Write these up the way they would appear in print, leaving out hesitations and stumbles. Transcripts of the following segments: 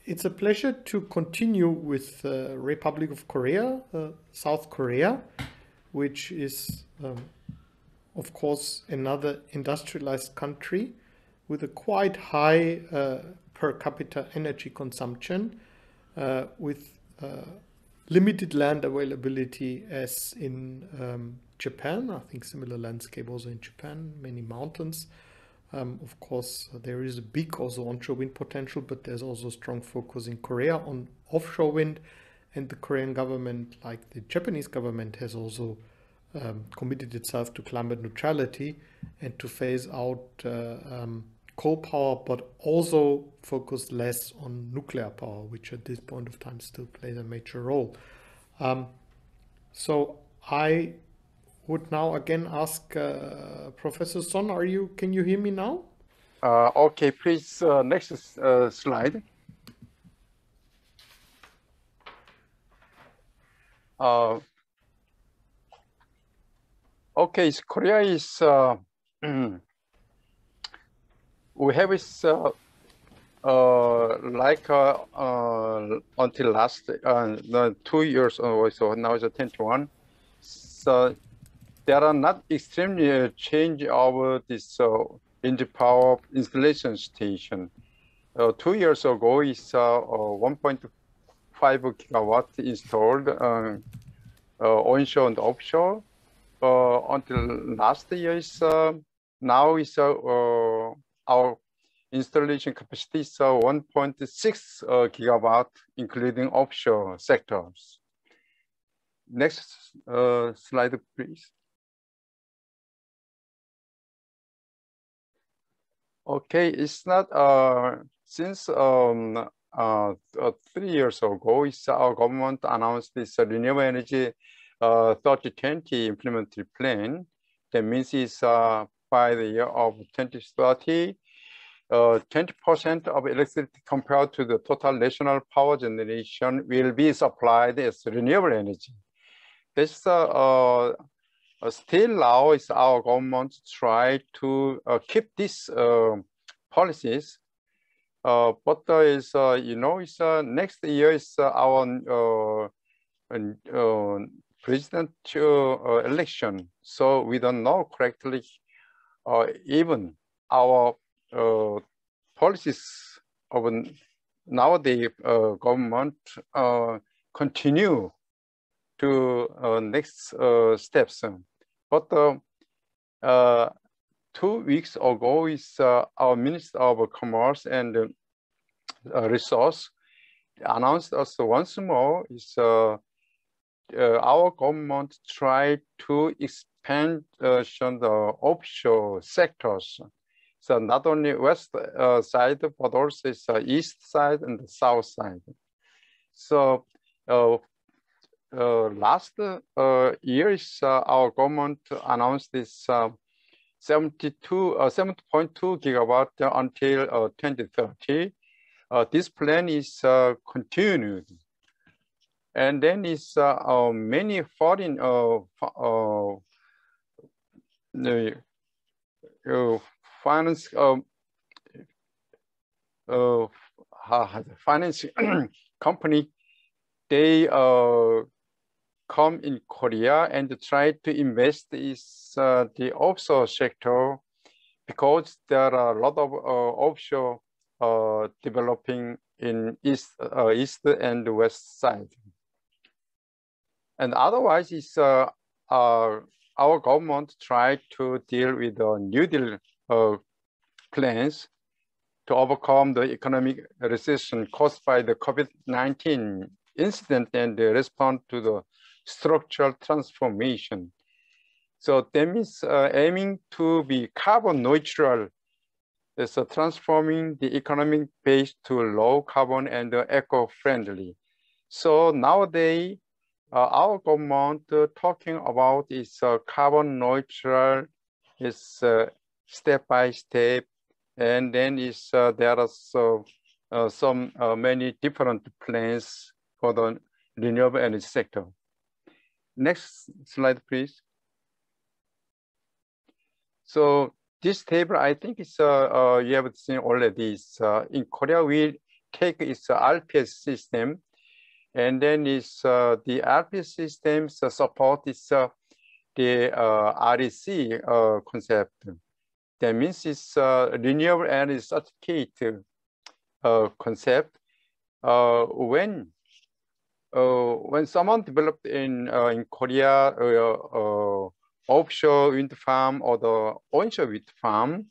It's a pleasure to continue with Republic of Korea, South Korea, which is, of course, another industrialized country with a quite high per capita energy consumption, with limited land availability as in Japan. I think similar landscape also in Japan, many mountains. Of course, there is a big also onshore wind potential, but there's also a strong focus in Korea on offshore wind. And the Korean government, like the Japanese government, has also committed itself to climate neutrality and to phase out coal power, but also focus less on nuclear power, which at this point of time still plays a major role. So I would now again ask Professor Son, can you hear me now? Okay, please, next slide. Okay, Korea is, we have is until last 2 years or so, now it's 21. So there are not extremely change of this wind power installation station. 2 years ago is 1.5 gigawatt installed onshore and offshore. Until last year is now is our installation capacity is 1.6 gigawatt, including offshore sectors. Next slide, please. Okay, it's not since 3 years ago, it's our government announced this renewable energy 3020 implementary plan. That means it's by the year of 2030, 20% of electricity compared to the total national power generation will be supplied as renewable energy. This still now is our government try to keep these policies, but is you know, it's next year is our presidential election, so we don't know correctly even our policies of nowadays government continue to next steps. But 2 weeks ago is our Minister of Commerce and Resource announced us once more is our government tried to expand the offshore sectors. So not only west side, but also it's east side and the south side. So last year is our government announced this 7.2 gigawatt until 2030. This plan is continued. And then is many foreign finance finance company, they come in Korea and try to invest is the offshore sector, because there are a lot of offshore developing in east and west side. And otherwise, is our government tried to deal with the New Deal plans to overcome the economic recession caused by the COVID-19 incident and respond to the structural transformation. So that means aiming to be carbon neutral, is transforming the economic base to low carbon and eco-friendly. So nowadays, our government talking about is carbon neutral, is step by step, and then is there are some many different plans for the renewable energy sector. Next slide, please. So this table, I think it's you have seen already. In Korea, we take its RPS system, and then it's the RPS systems support is the REC concept. That means it's renewable energy certificate concept. When someone developed in Korea offshore wind farm or the onshore wind farm,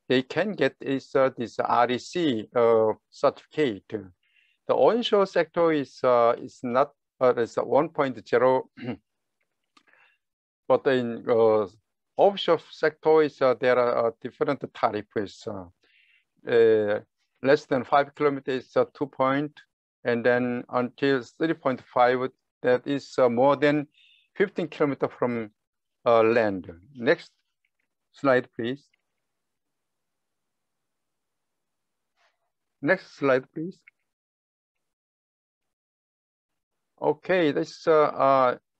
they can get this REC certificate. The onshore sector is not it's 1.0, but in offshore sector is there are different tariffs. Less than 5 kilometers is 2 point, and then until 3.5, that is more than 15 kilometers from land. Next slide, please. Next slide, please. Okay, this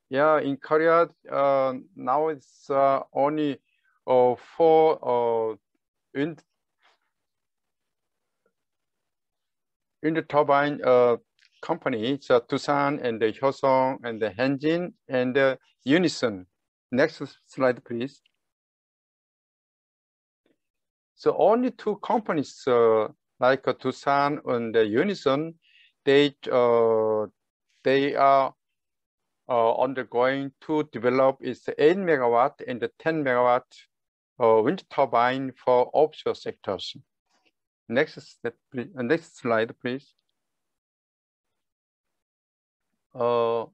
yeah, in Korea now it's only 4 wind turbine companies, Doosan and the Hyosung and the Hanjin and Unison. Next slide, please. So only 2 companies like Doosan and Unison, they are undergoing to develop its 8 megawatt and the 10 megawatt wind turbine for offshore sectors. Next step, please. Next slide, please. Yeah,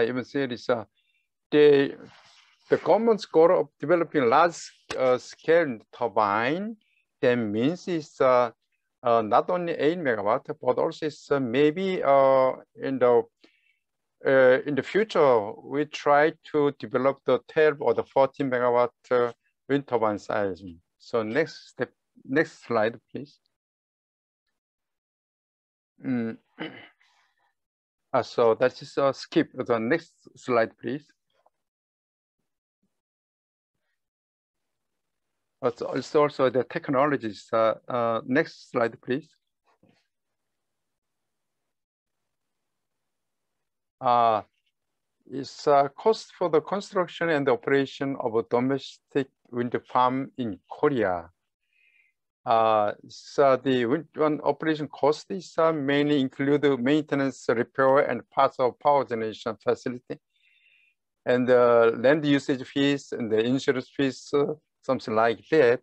even see this. The government's goal of developing large scale turbine, that means it's not only 8 megawatt, but also it's maybe in the future we try to develop the 12 or the 14 megawatt wind turbine size. So next step, next slide, please. So that's just skip the next slide, please. It's also the technologies. Next slide, please. It's cost for the construction and the operation of a domestic wind farm in Korea. So the wind operation cost is mainly include maintenance, repair, and parts of power generation facility, and the land usage fees and the insurance fees, something like that.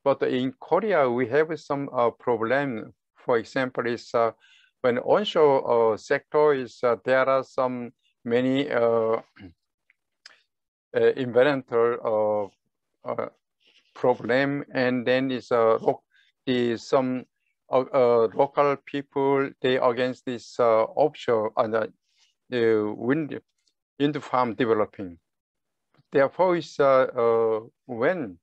But in Korea, we have some problem. For example, is when onshore sector is there are some many environmental problem, and then is some local people, they against this offshore and the wind farm developing. Therefore, is when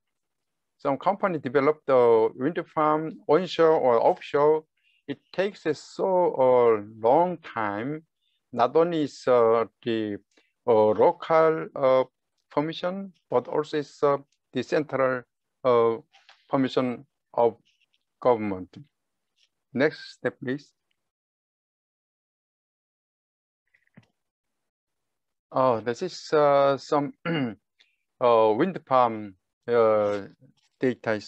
some company develop the wind farm onshore or offshore, it takes a so long time. Not only is the local permission, but also is the central permission of government. Next step, please. Oh, this is some wind farm data.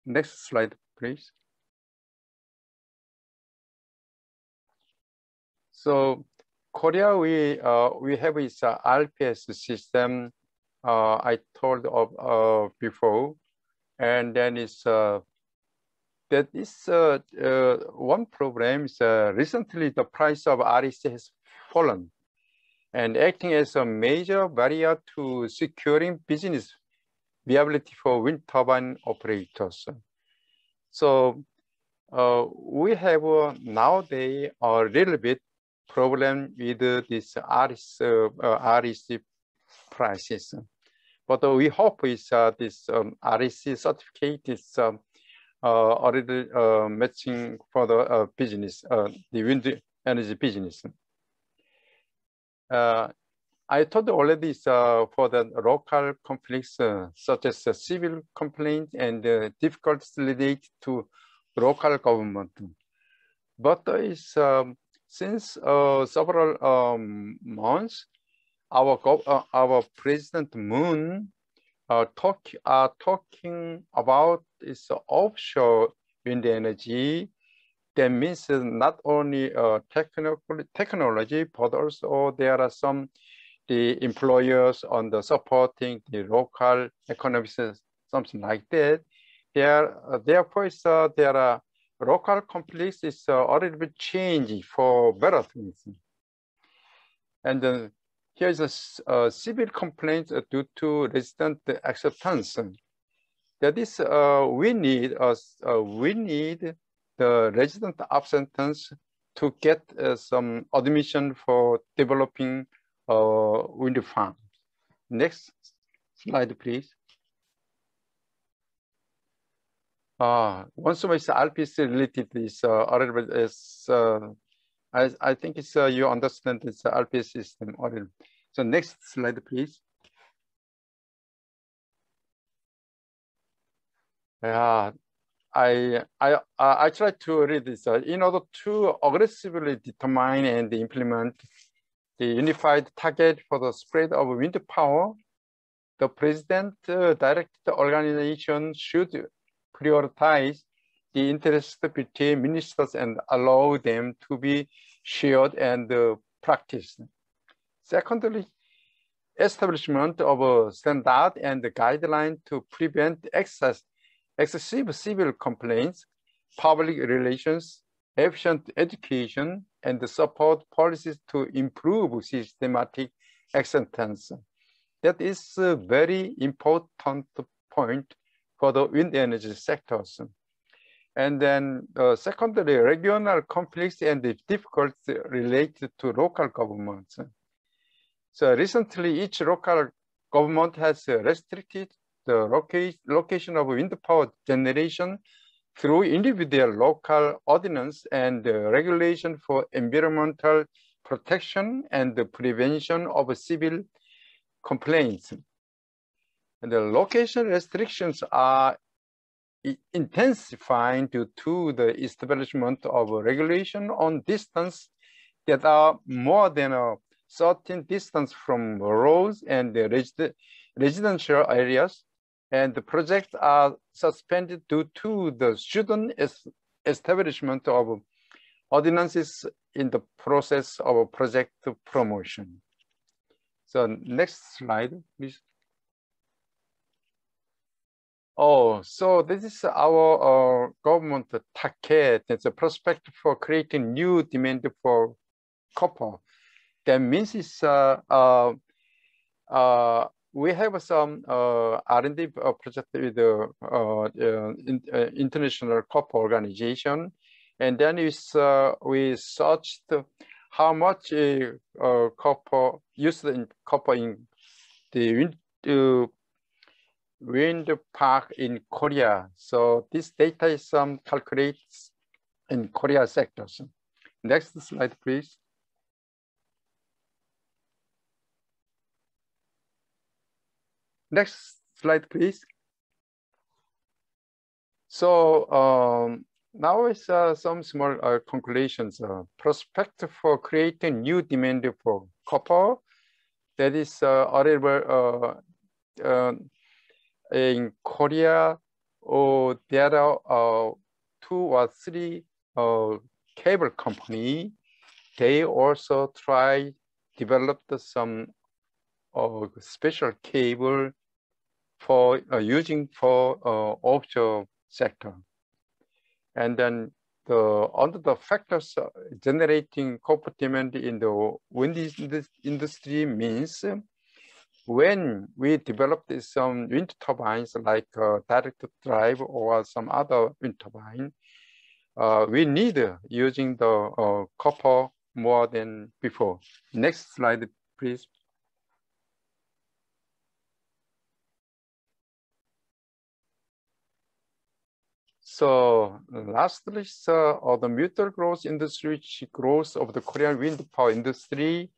Next slide, please. So Korea, we have this RPS system I told of before, and then it's that is one problem is recently the price of REC has fallen, and acting as a major barrier to securing business viability for wind turbine operators. So we have nowadays a little bit problem with this REC prices, but we hope is this REC certificate is already matching for the business, the wind energy business. I told already for the local conflicts such as civil complaints and difficulties related to local government. But since several months, our President Moon talking about this offshore wind energy. That means not only technology, but also there are some the employers on the supporting the local economies, something like that. Therefore, there are local conflicts is a little bit changing for better things. And here's a civil complaint due to resident acceptance. That is, we need the resident acceptance to get some admission for developing wind farms. Next slide, please. Once more, RPS related is a little bit is I think it's you understand it's RPS system already. So next slide, please. I try to read this. In order to aggressively determine and implement the unified target for the spread of wind power, the president directed the organization should prioritize the interests between ministers and allow them to be shared and practiced. Secondly, establishment of a standard and guideline to prevent excessive civil complaints, public relations, efficient education, and support policies to improve systematic acceptance. That is a very important point for the wind energy sectors. And then secondly, regional conflicts and the difficulties related to local governments. So recently, each local government has restricted the location of wind power generation through individual local ordinance and regulation for environmental protection and the prevention of civil complaints. And the location restrictions are intensifying due to the establishment of a regulation on distance that are more than a certain distance from roads and the residential areas, and the projects are suspended due to the student establishment of ordinances in the process of project promotion. So next slide, please. Oh, so this is our government target. It's a prospect for creating new demand for copper. That means it's we have some R&D project with the International Copper Organization, and then we searched how much copper used in the wind park in Korea. So this data is calculates in Korea sectors. Next slide, please. Next slide, please. So now is some small conclusions. Prospect for creating new demand for copper that is available in Korea. There are 2 or 3 cable company. They also developed some special cable for using for offshore sector. And then under the factors generating copper demand in the wind industry means when we developed some wind turbines like direct drive or some other wind turbine, we need using the copper more than before. Next slide, please. So lastly, the mutual growth industry, which growth of the Korean wind power industry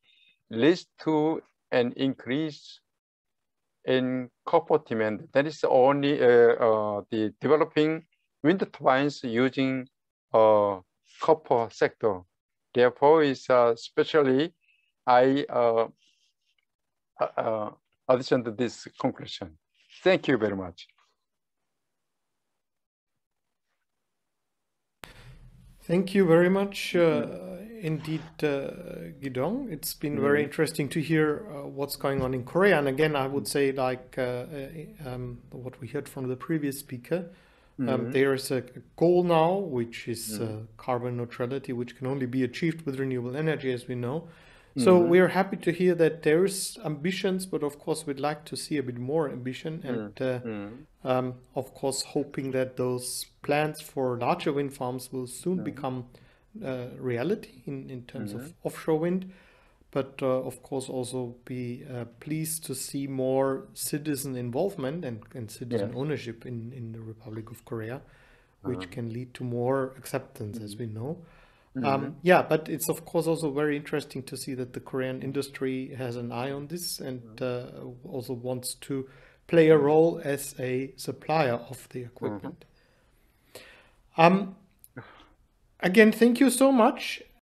leads to an increase in copper demand. That is only the developing wind turbines using copper sector. Therefore, is especially I addition to this conclusion. Thank you very much. Thank you very much indeed, Gidong. It's been very interesting to hear what's going on in Korea. And again, I would say, like what we heard from the previous speaker, there is a goal now, which is carbon neutrality, which can only be achieved with renewable energy, as we know. So we're happy to hear that there's ambitions, but of course we'd like to see a bit more ambition, and of course hoping that those plans for larger wind farms will soon become reality in terms of offshore wind, but of course also be pleased to see more citizen involvement and citizen ownership in the Republic of Korea, which can lead to more acceptance, as we know. Yeah, but it's of course also very interesting to see that the Korean industry has an eye on this and also wants to play a role as a supplier of the equipment. Again, thank you so much.